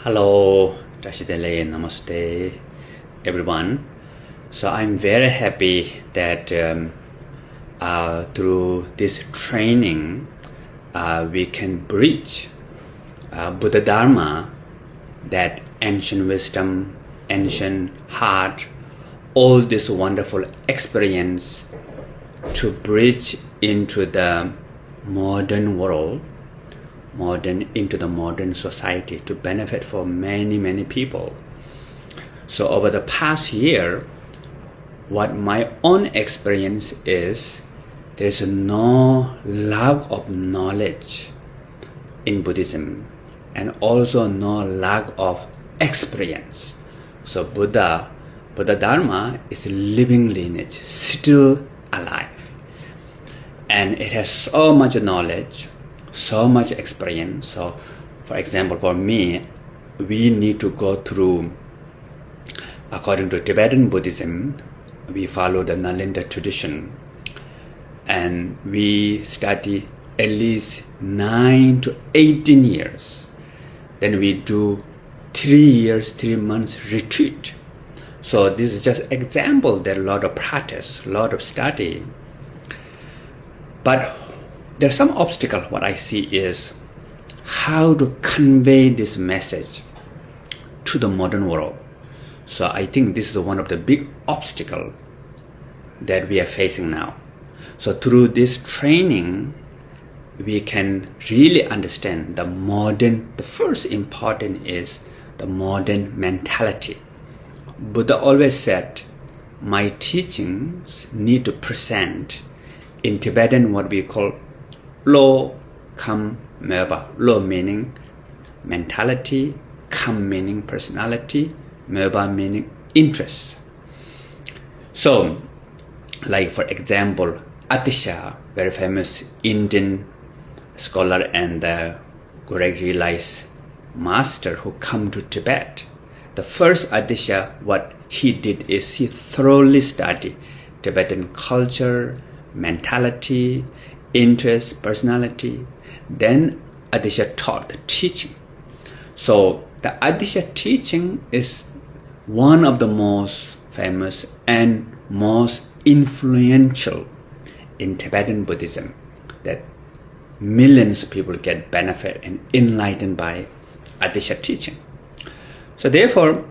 Hello, Tashidele, Namaste, everyone. So I'm very happy that through this training, we can bridge Buddha Dharma, that ancient wisdom, ancient heart, all this wonderful experience to bridge into the modern world, into the modern society to benefit for many people. So over the past year, what my own experience is, there's no lack of knowledge in Buddhism and also no lack of experience. So Buddha Dharma is a living lineage, still alive. And it has so much knowledge, so much experience. So for example, for me, we need to go through, according to Tibetan Buddhism, we follow the Nalinda tradition, and we study at least 9 to 18 years. Then we do 3 years, 3 months retreat. So this is just example. There are a lot of practice, a lot of study. But there's some obstacle. What I see is how to convey this message to the modern world. So I think this is one of the big obstacles that we are facing now. So through this training, we can really understand the first important is the modern mentality. Buddha always said, my teachings need to present in Tibetan what we call Lo Kam Merba. Lo meaning mentality, Kam meaning personality, Merba meaning interest. So, like for example, Atisha, very famous Indian scholar and great realized master who come to Tibet. The first Atisha, what he did is he thoroughly studied Tibetan culture, mentality, interest, personality. Then Atisha taught the teaching. So the Atisha teaching is one of the most famous and most influential in Tibetan Buddhism, that millions of people get benefit and enlightened by Atisha teaching. So therefore,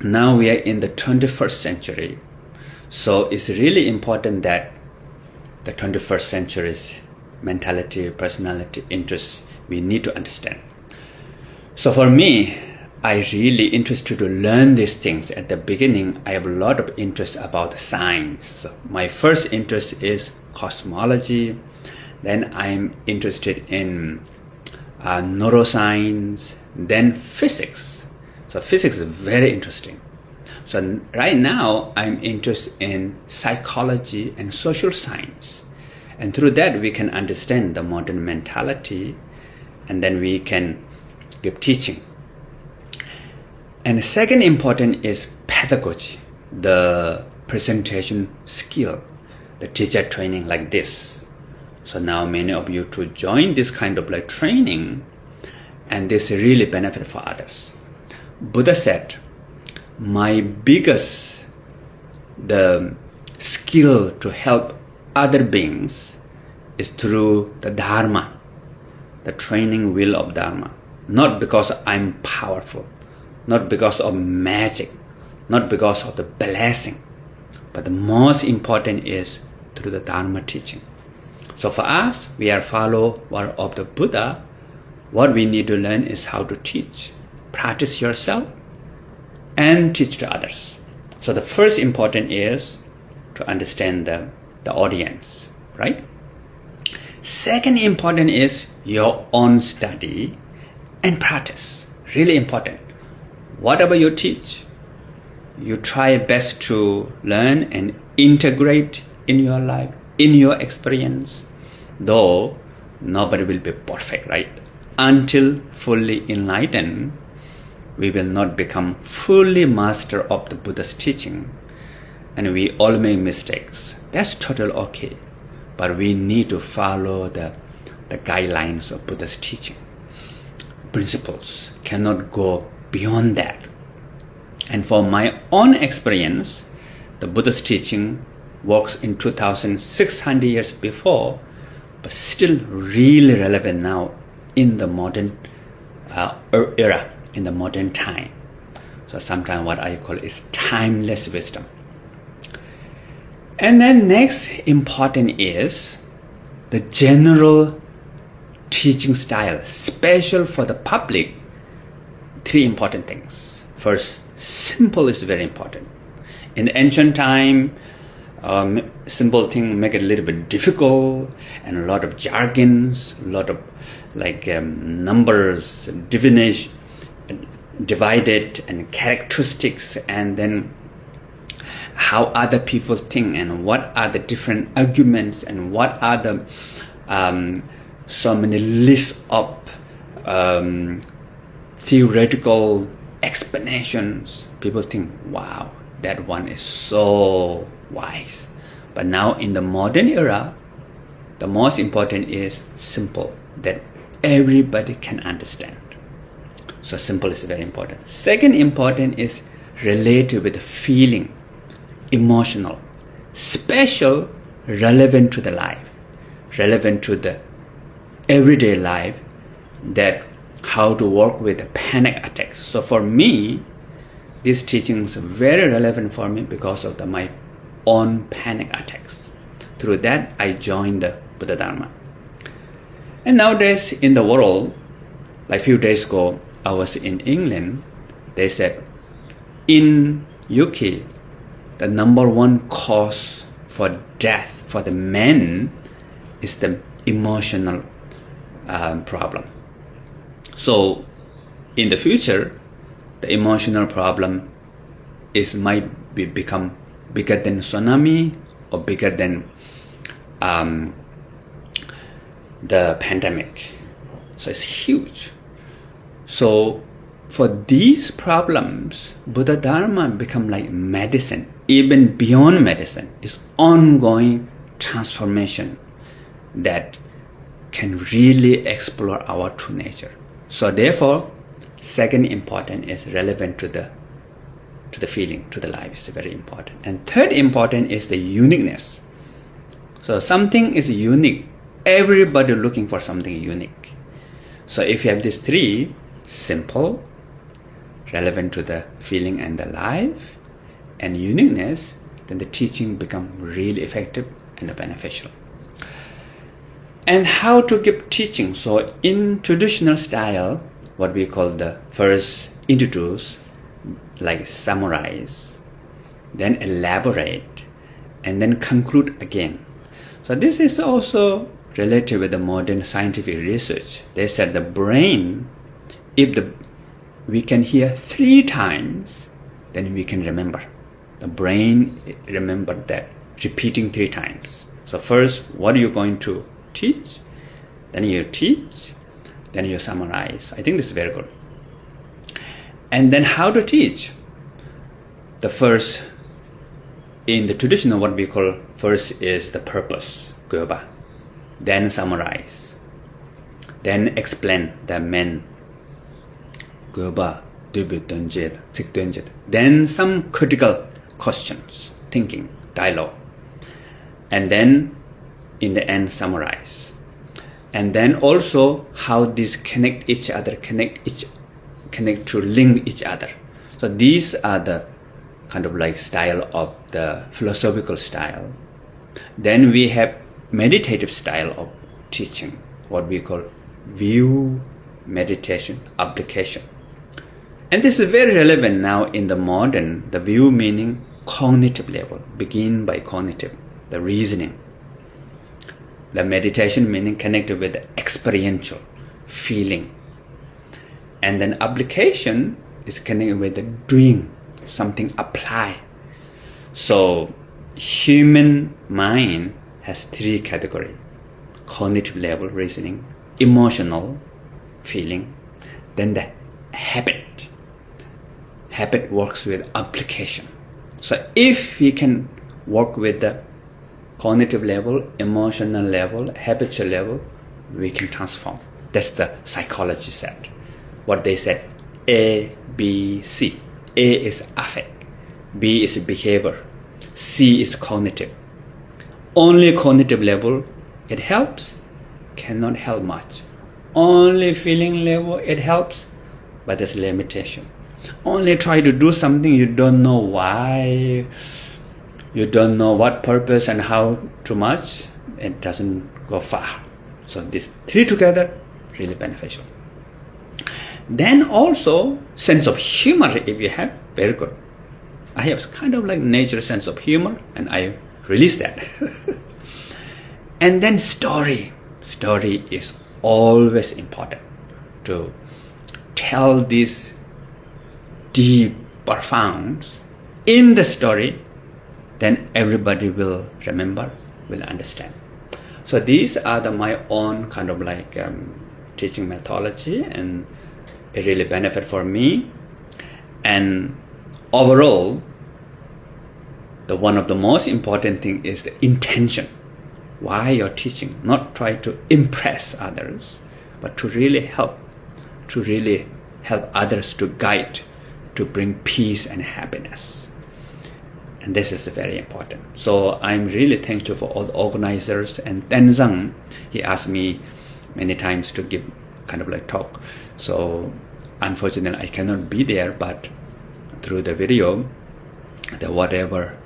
now we are in the 21st century. So it's really important that the 21st century's mentality, personality, interests, we need to understand. So for me, I really interested to learn these things. At the beginning, I have a lot of interest about science. So my first interest is cosmology. Then I'm interested in neuroscience, then physics. So physics is very interesting. So right now, I'm interested in psychology and social science. And through that, we can understand the modern mentality, and then we can give teaching. And the second important is pedagogy, the presentation skill, the teacher training like this. So now many of you to join this kind of like training, and this really benefit for others. Buddha said, my biggest the skill to help other beings is through the Dharma, the training wheel of Dharma. Not because I'm powerful, not because of magic, not because of the blessing, but the most important is through the Dharma teaching. So for us, we are followers of the Buddha. What we need to learn is how to teach. Practice yourself and teach to others. So the first important is to understand the audience, right? Second important is your own study and practice. Really important. Whatever you teach, you try best to learn and integrate in your life, in your experience, though nobody will be perfect, right? Until fully enlightened, we will not become fully master of the Buddha's teaching, and we all make mistakes. That's totally okay, but we need to follow the guidelines of Buddha's teaching. principles, cannot go beyond that. And for my own experience, the Buddha's teaching works in 2,600 years before, but still really relevant now in the modern era, in the modern time. So sometimes what I call is timeless wisdom. And then next important is the general teaching style, special for the public. Three important things. First, simple is very important. In the ancient time, simple thing make it a little bit difficult, and a lot of jargons, a lot of numbers, divination, divided, and characteristics, and then how other people think, and what are the different arguments, and what are the so many lists of theoretical explanations. People think, wow, that one is so wise. But now in the modern era, the most important is simple, that everybody can understand. So simple is very important. Second important is related with the feeling, emotional, special, relevant to the life, relevant to the everyday life, that how to work with the panic attacks. So for me, these teachings are very relevant for me because of my own panic attacks. Through that, I joined the Buddha Dharma. And nowadays in the world, like a few days ago, I was in England. They said in UK, the number one cause for death for the men is the emotional problem. So in the future, the emotional problem might become bigger than tsunami or bigger than the pandemic. So it's huge. So for these problems, Buddha Dharma become like medicine, even beyond medicine. It's ongoing transformation that can really explore our true nature. So therefore, second important is relevant to the feeling, to the life. Is very important. And third important is the uniqueness. So something is unique. Everybody looking for something unique. So if you have these three, simple, relevant to the feeling and the life, and uniqueness, then the teaching become really effective and beneficial. And how to give teaching? So in traditional style, what we call the first introduce, like summarize, then elaborate, and then conclude again. So this is also related with the modern scientific research. They said the brain, if we can hear 3 times, then we can remember. The brain remember that, repeating 3 times. So first, what are you going to teach? Then you teach, then you summarize. I think this is very good. And then how to teach? The first, in the traditional, what we call first is the purpose, goba. Then summarize. Then explain the main goba, dubu, then some critical questions, thinking, dialogue. And then in the end, summarize. And then also how these connect each other, connect to link each other. So these are the kind of like style of the philosophical style. Then we have meditative style of teaching, what we call view, meditation, application. And this is very relevant now in the modern, the view meaning cognitive level, begin by cognitive, the reasoning. The meditation meaning connected with the experiential, feeling. And then application is connected with the doing, something apply. So human mind has 3 categories: cognitive level, reasoning, emotional, feeling, then the habit. Habit works with application. So if we can work with the cognitive level, emotional level, habitual level, we can transform. That's the psychology said. what they said, A, B, C. A is affect, B is behavior, C is cognitive. Only cognitive level, it helps, cannot help much. Only feeling level, it helps, but there's limitation. Only try to do something you don't know why, you don't know what purpose and how too much, it doesn't go far. So these three together, really beneficial. Then also, sense of humor if you have, very good. I have kind of like natural sense of humor and I release that. And then story. Story is always important to tell these deep, profound in the story, then everybody will remember, will understand. So these are my own kind of like teaching methodology, and it really benefit for me. And overall, the one of the most important thing is the intention. Why you're teaching, not try to impress others, but to really help others, to guide, to bring peace and happiness. And this is very important. So I'm really thankful for all the organizers. And Tenzang, he asked me many times to give kind of like talk. So unfortunately I cannot be there, but through the video, that whatever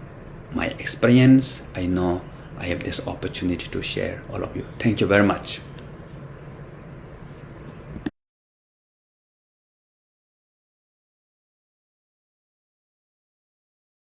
my experience, I know I have this opportunity to share all of you. Thank you very much.